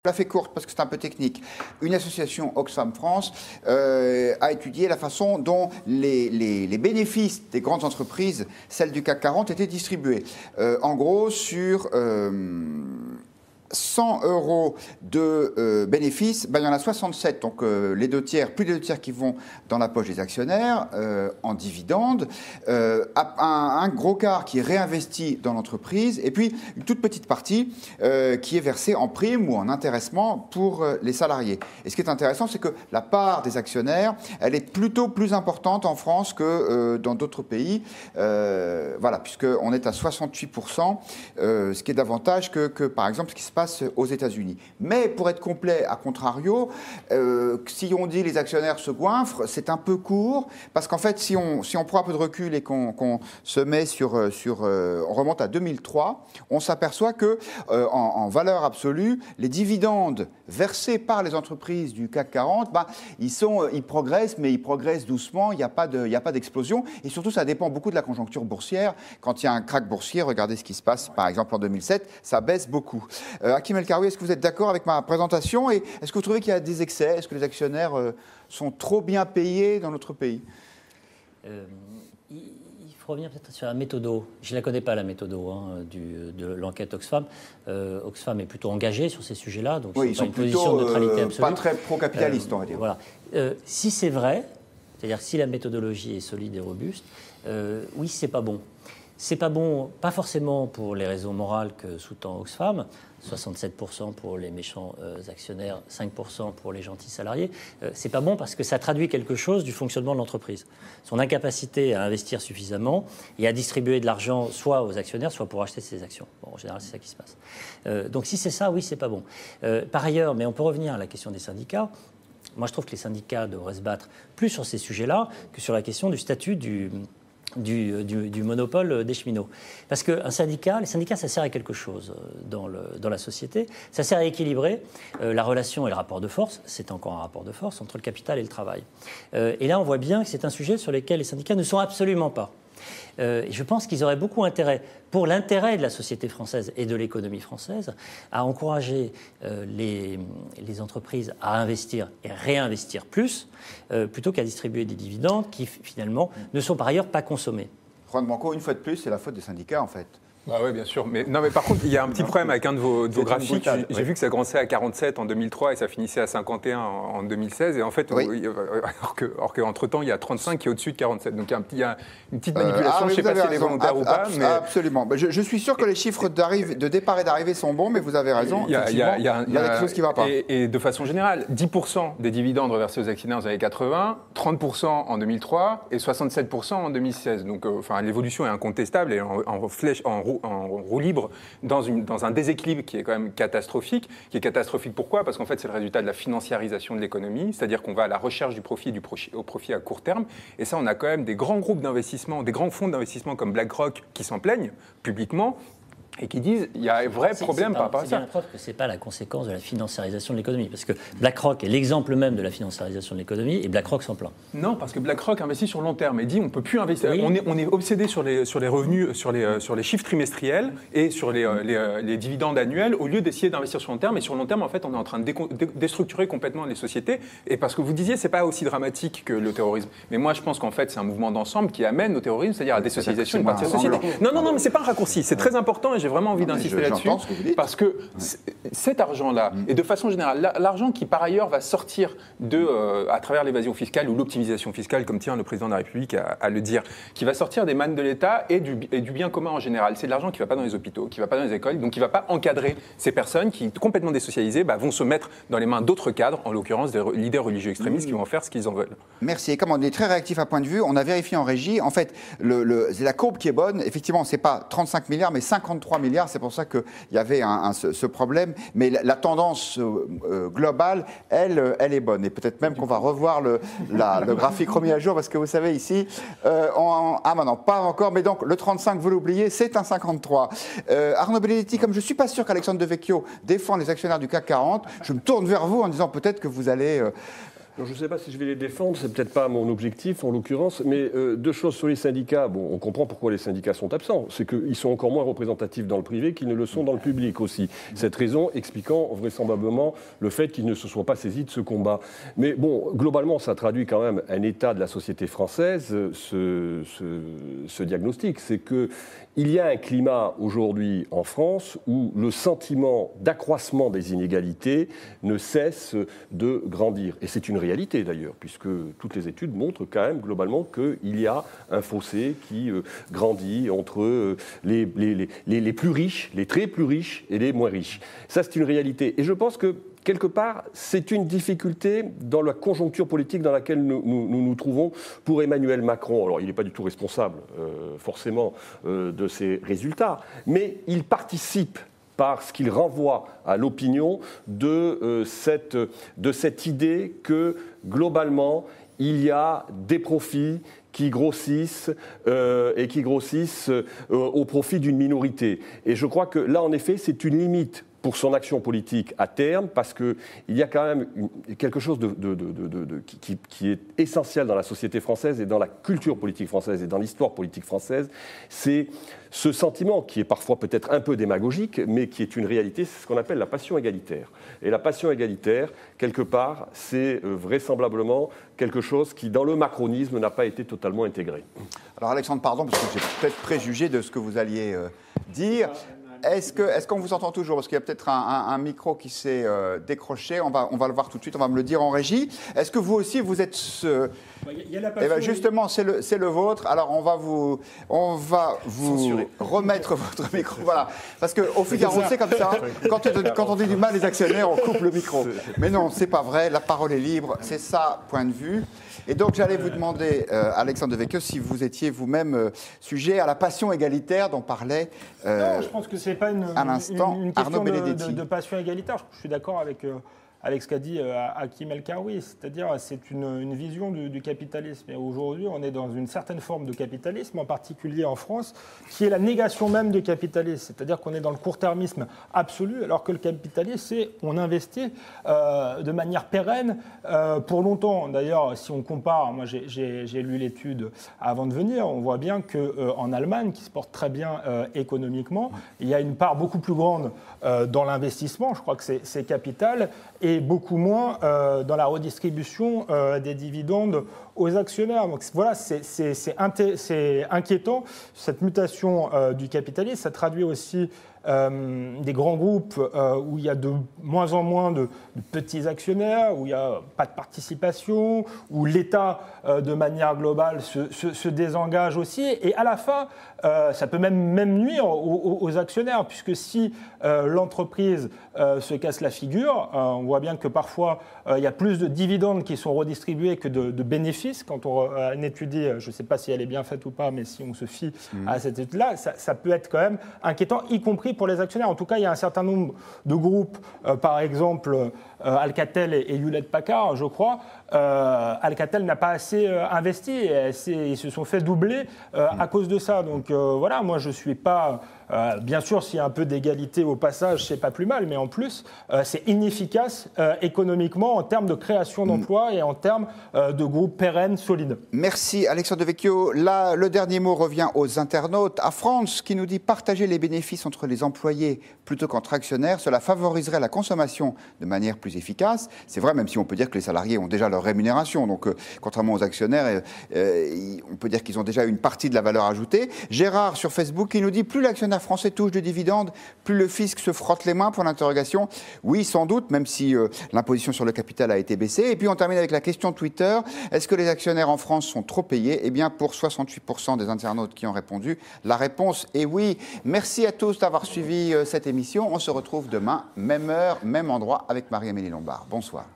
Je la fais courte parce que c'est un peu technique. Une association Oxfam France a étudié la façon dont les bénéfices des grandes entreprises, celles du CAC 40, étaient distribués. En gros, sur 100 € de bénéfices, il y en a 67, donc les deux tiers, plus des deux tiers qui vont dans la poche des actionnaires en dividendes, un gros quart qui est réinvesti dans l'entreprise, et puis une toute petite partie qui est versée en prime ou en intéressement pour les salariés. Et ce qui est intéressant, c'est que la part des actionnaires, elle est plutôt plus importante en France que dans d'autres pays, voilà, puisqu'on est à 68%, ce qui est davantage que par exemple ce qui se passe aux États-Unis. Mais pour être complet, à contrario, si on dit les actionnaires se goinfrent, c'est un peu court, parce qu'en fait, si on prend un peu de recul et qu'on se met on remonte à 2003, on s'aperçoit que en valeur absolue, les dividendes versés par les entreprises du CAC 40, ils progressent, mais ils progressent doucement, il n'y a pas d'explosion, et surtout ça dépend beaucoup de la conjoncture boursière. Quand il y a un krach boursier, regardez ce qui se passe par exemple en 2007, ça baisse beaucoup. Hakim El Karoui, est-ce que vous êtes d'accord avec ma présentation et est-ce que vous trouvez qu'il y a des excès? Est-ce que les actionnaires sont trop bien payés dans notre pays? Il faut revenir peut-être sur la méthode. Je ne la connais pas, la méthode de l'enquête Oxfam. Oxfam est plutôt engagé sur ces sujets-là, donc oui, c'est pas une position de neutralité absolue. Pas très pro-capitaliste, on va dire. Voilà. Si c'est vrai, c'est-à-dire si la méthodologie est solide et robuste, oui, c'est pas bon. C'est pas bon, pas forcément pour les raisons morales que sous-tend Oxfam, 67% pour les méchants actionnaires, 5% pour les gentils salariés. C'est pas bon parce que ça traduit quelque chose du fonctionnement de l'entreprise. Son incapacité à investir suffisamment et à distribuer de l'argent soit aux actionnaires, soit pour acheter ses actions. Bon, en général, c'est ça qui se passe. Donc si c'est ça, oui, c'est pas bon. Par ailleurs, mais on peut revenir à la question des syndicats. Moi, je trouve que les syndicats devraient se battre plus sur ces sujets-là que sur la question du statut du monopole des cheminots. Parce que les syndicats, ça sert à quelque chose dans la société. Ça sert à équilibrer la relation et le rapport de force, c'est encore un rapport de force, entre le capital et le travail. Et là, on voit bien que c'est un sujet sur lequel les syndicats ne sont absolument pas. Je pense qu'ils auraient beaucoup intérêt, pour l'intérêt de la société française et de l'économie française, à encourager les entreprises à investir et réinvestir plus, plutôt qu'à distribuer des dividendes qui, finalement, ne sont par ailleurs pas consommés. Juan Branco, une fois de plus, c'est la faute des syndicats, en fait. Bah oui, bien sûr. Mais par contre, il y a un petit problème avec un de vos graphiques. J'ai vu que ça commençait à 47 en 2003 et ça finissait à 51 en 2016. Et en fait, alors qu'entre-temps, il y a 35 qui est au-dessus de 47. Donc il y a une petite manipulation. Je ne sais pas si elle est volontaire ou pas. Mais... Absolument. Je suis sûr que les chiffres de départ et d'arrivée sont bons, mais vous avez raison. Il y a quelque chose qui ne va pas. Et de façon générale, 10% des dividendes reversés aux actionnaires dans les années 80, 30% en 2003 et 67% en 2016. Donc l'évolution est incontestable et en roue libre dans un déséquilibre qui est quand même catastrophique. Qui est catastrophique pourquoi? Parce qu'en fait, c'est le résultat de la financiarisation de l'économie, c'est-à-dire qu'on va à la recherche du profit au profit à court terme. Et ça, on a quand même des grands groupes d'investissement, des grands fonds d'investissement comme BlackRock qui s'en plaignent publiquement et qui disent qu'il y a un vrai problème par rapport à ça. C'est bien la preuve que ce n'est pas la conséquence de la financiarisation de l'économie, parce que BlackRock est l'exemple même de la financiarisation de l'économie, et BlackRock s'en plaint. Non, parce que BlackRock investit sur le long terme et dit on ne peut plus investir. Oui. On est obsédé sur les revenus, sur les chiffres trimestriels et sur les dividendes annuels, au lieu d'essayer d'investir sur le long terme. Et sur le long terme, en fait, on est en train de déstructurer complètement les sociétés. Et parce que vous disiez, c'est pas aussi dramatique que le terrorisme. Mais moi, je pense qu'en fait, c'est un mouvement d'ensemble qui amène au terrorisme, c'est-à-dire à la désocialisation d'une partie de la société. Non, mais c'est pas un raccourci. C'est très important et j'ai vraiment envie d'insister là-dessus, parce que cet argent-là, et de façon générale, l'argent qui par ailleurs va sortir à travers l'évasion fiscale ou l'optimisation fiscale, comme tient le président de la République à le dire, qui va sortir des mannes de l'État et du bien commun en général. C'est de l'argent qui ne va pas dans les hôpitaux, qui ne va pas dans les écoles, donc qui ne va pas encadrer ces personnes qui, complètement désocialisées, vont se mettre dans les mains d'autres cadres, en l'occurrence des leaders religieux extrémistes qui vont faire ce qu'ils en veulent. Merci. Et comme on est très réactif à point de vue, on a vérifié en régie. En fait, c'est la courbe qui est bonne. Effectivement, ce n'est pas 35 milliards, mais 53 milliards. C'est pour ça qu'il y avait ce problème. Mais la tendance globale, elle est bonne. Et peut-être même qu'on va revoir le graphique remis à jour, parce que vous savez, ici, non, pas encore. Mais donc, le 35, vous l'oubliez, c'est un 53. Arnaud Benedetti, comme je ne suis pas sûr qu'Alexandre Devecchio défend les actionnaires du CAC 40, je me tourne vers vous en disant peut-être que vous allez Non, je ne sais pas si je vais les défendre, c'est peut-être pas mon objectif en l'occurrence, mais deux choses sur les syndicats. Bon, on comprend pourquoi les syndicats sont absents, c'est qu'ils sont encore moins représentatifs dans le privé qu'ils ne le sont dans le public aussi. Cette raison expliquant vraisemblablement le fait qu'ils ne se soient pas saisis de ce combat. Mais bon, globalement, ça traduit quand même un état de la société française, ce diagnostic. C'est qu'il y a un climat aujourd'hui en France où le sentiment d'accroissement des inégalités ne cesse de grandir. Et c'est une réalité d'ailleurs, puisque toutes les études montrent quand même globalement qu'il y a un fossé qui grandit entre les plus riches, les très plus riches et les moins riches. Ça, c'est une réalité. Et je pense que quelque part, c'est une difficulté dans la conjoncture politique dans laquelle nous trouvons pour Emmanuel Macron. Alors, il n'est pas du tout responsable, forcément, de ces résultats, mais il participe parce qu'il renvoie à l'opinion de cette idée que, globalement, il y a des profits qui grossissent et qui grossissent au profit d'une minorité. Et je crois que là, en effet, c'est une limite pour son action politique à terme, parce qu'il y a quand même quelque chose qui est essentiel dans la société française et dans la culture politique française et dans l'histoire politique française, c'est ce sentiment qui est parfois peut-être un peu démagogique, mais qui est une réalité, c'est ce qu'on appelle la passion égalitaire. Et la passion égalitaire, quelque part, c'est vraisemblablement quelque chose qui, dans le macronisme, n'a pas été totalement intégré. Alors Alexandre, pardon, parce que j'ai peut-être préjugé de ce que vous alliez dire. Est-ce qu'on vous entend toujours? Parce qu'il y a peut-être un micro qui s'est décroché. On va le voir tout de suite, on va me le dire en régie. Est-ce que vous aussi, vous êtes... Il y a la passion, ben justement, c'est le vôtre. Alors, on va vous remettre votre micro. Voilà. Parce qu'au Figaro, c'est comme ça. Quand on dit du mal des actionnaires, on coupe le micro. Mais non, c'est pas vrai. La parole est libre. C'est ça, point de vue. Et donc, j'allais vous demander, Alexandre Devecchio, si vous étiez vous-même sujet à la passion égalitaire dont parlait non, je pense que ce n'est pas une question de passion égalitaire. Je suis d'accord avec ce qu'a dit Hakim El-Karoui, c'est-à-dire c'est une vision du capitalisme. Et aujourd'hui, on est dans une certaine forme de capitalisme, en particulier en France, qui est la négation même du capitalisme. C'est-à-dire qu'on est dans le court-termisme absolu, alors que le capitalisme, c'est on investit de manière pérenne pour longtemps. D'ailleurs, si on compare, moi j'ai lu l'étude avant de venir, on voit bien qu'en Allemagne, qui se porte très bien économiquement, il y a une part beaucoup plus grande dans l'investissement, je crois que c'est capital, et beaucoup moins dans la redistribution des dividendes aux actionnaires. Donc voilà, c'est inquiétant, cette mutation du capitalisme. Ça traduit aussi des grands groupes où il y a de moins en moins de petits actionnaires, où il n'y a pas de participation, où l'État, de manière globale, se désengage aussi. Et à la fin, ça peut même nuire aux actionnaires, puisque si l'entreprise se casse la figure, on voit bien que parfois, il y a plus de dividendes qui sont redistribués que de bénéfices. Quand on étudie, je ne sais pas si elle est bien faite ou pas, mais si on se fie à cette étude-là, ça peut être quand même inquiétant, y compris pour les actionnaires. En tout cas, il y a un certain nombre de groupes, par exemple Alcatel et Hewlett-Packard, je crois. Alcatel n'a pas assez investi et ils se sont fait doubler à cause de ça. Donc voilà, moi je ne suis pas... bien sûr, s'il y a un peu d'égalité au passage, c'est pas plus mal, mais en plus, c'est inefficace économiquement en termes de création d'emplois et en termes de groupes pérennes, solides. Merci Alexandre Devecchio. Là, le dernier mot revient aux internautes. À France, qui nous dit partager les bénéfices entre les employés plutôt qu'entre actionnaires, cela favoriserait la consommation de manière plus efficace. C'est vrai, même si on peut dire que les salariés ont déjà leur rémunération. Donc, contrairement aux actionnaires, on peut dire qu'ils ont déjà une partie de la valeur ajoutée. Gérard, sur Facebook, qui nous dit plus l'actionnaire français touche de dividendes, plus le fisc se frotte les mains, pour l'interrogation. Oui, sans doute, même si l'imposition sur le capital a été baissée. Et puis on termine avec la question Twitter. Est-ce que les actionnaires en France sont trop payés? Eh bien, pour 68% des internautes qui ont répondu, la réponse est oui. Merci à tous d'avoir suivi cette émission. On se retrouve demain, même heure, même endroit, avec Marie-Amélie Lombard. Bonsoir.